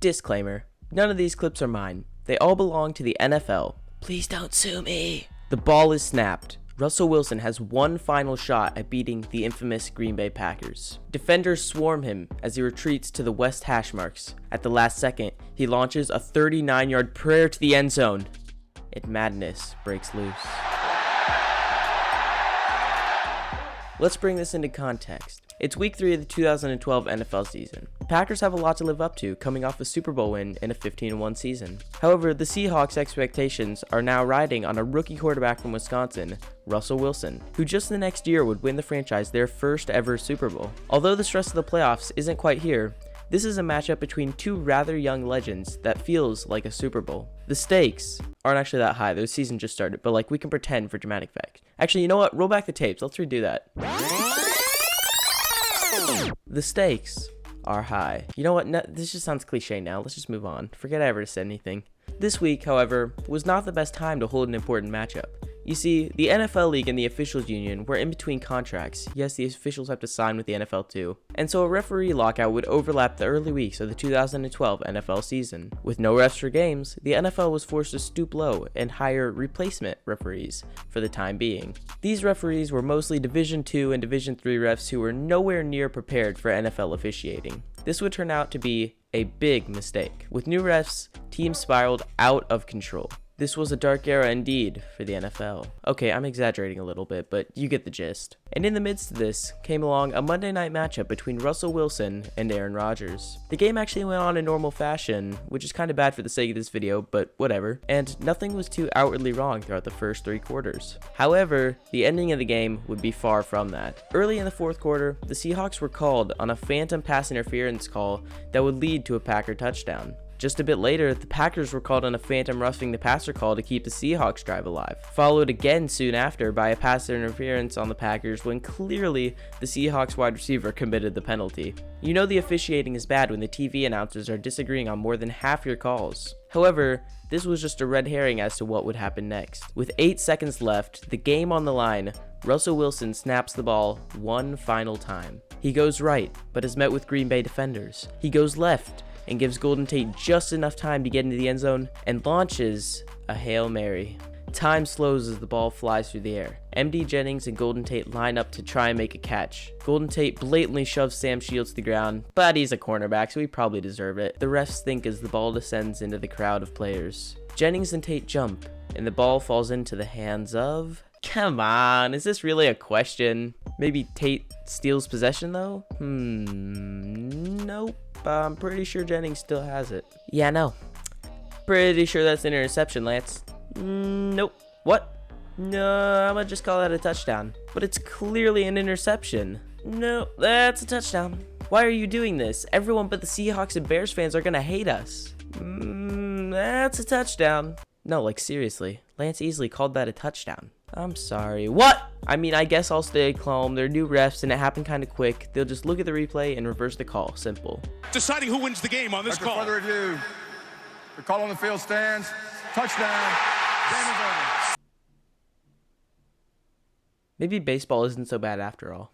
Disclaimer: none of these clips are mine. They all belong to the NFL. Please don't sue me. The ball is snapped. Russell Wilson has one final shot at beating the infamous Green Bay Packers. Defenders swarm him as he retreats to the west hash marks. At the last second, he launches a 39-yard prayer to the end zone, and madness breaks loose. Let's bring this into context. It's week 3 of the 2012 NFL season. The Packers have a lot to live up to, coming off a Super Bowl win in a 15-1 season. However, the Seahawks' expectations are now riding on a rookie quarterback from Wisconsin, Russell Wilson, who just the next year would win the franchise their first ever Super Bowl. Although the stress of the playoffs isn't quite here, this is a matchup between two rather young legends that feels like a Super Bowl. The stakes aren't actually that high. The season just started, but we can pretend for dramatic effect. Actually, you know what? Roll back the tapes. Let's redo that. The stakes are high. You know what? No, this just sounds cliche now. Let's just move on. Forget I ever said anything. This week, however, was not the best time to hold an important matchup. You see, the NFL League and the officials union were in between contracts. Yes, the officials have to sign with the NFL too. And so a referee lockout would overlap the early weeks of the 2012 NFL season. With no refs for games, the NFL was forced to stoop low and hire replacement referees for the time being. These referees were mostly Division II and Division III refs who were nowhere near prepared for NFL officiating. This would turn out to be a big mistake. With new refs, teams spiraled out of control. This was a dark era indeed for the NFL. Okay, I'm exaggerating a little bit, but you get the gist. And in the midst of this came along a Monday night matchup between Russell Wilson and Aaron Rodgers. The game actually went on in normal fashion, which is kind of bad for the sake of this video, but whatever. And nothing was too outwardly wrong throughout the first 3 quarters. However, the ending of the game would be far from that. Early in the 4th quarter, the Seahawks were called on a phantom pass interference call that would lead to a Packer touchdown. Just a bit later, the Packers were called on a phantom roughing the passer call to keep the Seahawks drive alive, followed again soon after by a pass interference on the Packers when clearly the Seahawks wide receiver committed the penalty. You know the officiating is bad when the TV announcers are disagreeing on more than half your calls. However, this was just a red herring as to what would happen next. With 8 seconds left, the game on the line, Russell Wilson snaps the ball one final time. He goes right, but is met with Green Bay defenders. He goes left, and gives Golden Tate just enough time to get into the end zone and launches a Hail Mary. Time slows as the ball flies through the air. MD Jennings and Golden Tate line up to try and make a catch. Golden Tate blatantly shoves Sam Shields to the ground, but he's a cornerback, so he probably deserve it. The refs think as the ball descends into the crowd of players. Jennings and Tate jump, and the ball falls into the hands of... Come on, is this really a question? Maybe Tate steals possession though? Nope. I'm pretty sure Jennings still has it. Yeah, no. Pretty sure that's an interception, Lance. Nope. What? No, I'm gonna just call that a touchdown. But it's clearly an interception. No, that's a touchdown. Why are you doing this? Everyone but the Seahawks and Bears fans are gonna hate us. That's a touchdown. No, seriously. Lance easily called that a touchdown. I'm sorry. What? I mean, I guess I'll stay calm. They're new refs and it happened kind of quick. They'll just look at the replay and reverse the call. Simple. Deciding who wins the game on this call. After further review, the call on the field stands. Touchdown. Game is over. Maybe baseball isn't so bad after all.